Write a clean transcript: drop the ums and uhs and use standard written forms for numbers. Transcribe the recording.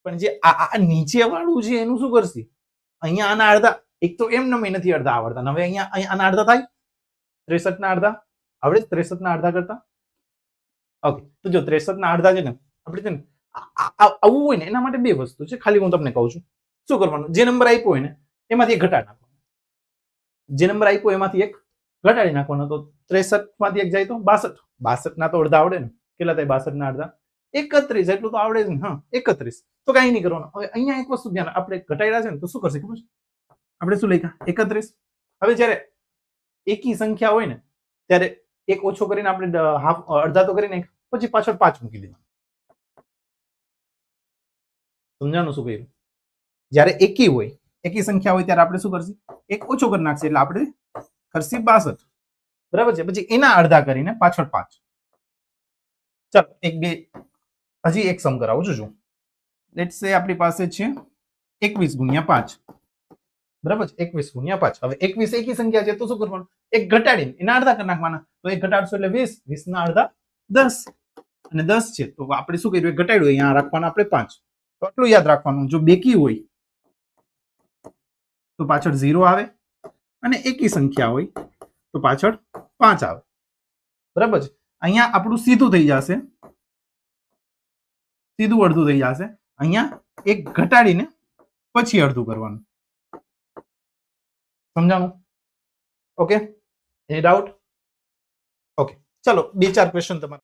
પણ જે આ નીચે વાળું છે એનું શું કરશે? અહીંયા આના અડધા, એક તો એમ નમે નથી અડધા આવડતા, હવે અહીંયા આના અડધા થાય, 63 ના અડધા આવડે, 63 ના અડધા કરતા. ઓકે, તો જો 63 ના અડધા છે ને આપણે છે ને આવું હોય ને એના માટે બે વસ્તુ છે, ખાલી હું તમને કહું છું. શું કરવાનું? જે નંબર આપ્યો હોય ને એમાંથી એક ઘટાડી નાખવાનો, જે નંબર આપ્યો એમાંથી એક ઘટાડી નાખવાનો. તો 63 માંથી એક જાય તો 62, 62 ના તો અડધા આવડે ને, કેટલા થાય 62 ના અડધા? 31, એટલું તો આવડે ને. હા, 31. તો કઈ નહીં કરવાનું. હવે અહીંયા એક વસ્તુ ધ્યાન, આપણે ઘટાડ્યા છે ને તો શું કરશે ખબર છે? આપણે શું લખ્યા? 31. હવે જયારે એકી સંખ્યા હોય ને ત્યારે એક ઓછો કરીને આપણે અડધા તો કરીને પછી પાછળ 5 મૂકી દેવાનું. સમજાણું શું કહ્યું? જયારે એકી હોય, એકી સંખ્યા હોય ત્યારે આપણે શું કરશું? એક ઓછો કરી નાખશે એટલે આપણે કરશે 62. બરાબર છે? પછી એના અડધા કરીને પાછળ 5. ચાલો એક બે હજી એક સમ કરાવું છું. લેટ્સ સે આપણી પાસે છે 21 ગુણ્યા 5. બરાબર છે? 21 ગુણ્યા 5. હવે 21 એકી સંખ્યા છે તો શું કરવાનું? એક ઘટાડીને એના અડધા કરી નાખવાના. તો એક ઘટાડશો એટલે 20, 20 ના અડધા 10, અને 10 છે તો આપણે શું કર્યું? એક ઘટાડ્યું, અહીંયા રાખવાના આપણે 5. તો આટલું યાદ રાખવાનું. જો બેકી હોય તો પાછળ 0 આવે, અને એકી સંખ્યા હોય તો પાછળ 5 આવે. બરાબર છે? અહીંયા આપણું સીધું થઈ જશે, સીધું અડધું થઈ જશે. અહીંયા એક ઘટાડીને પછી અડધું કરવાનું. સમજાણું? ઓકે, એની ડાઉટ? ઓકે, ચલો 2-4 ક્વેશ્ચન તમારે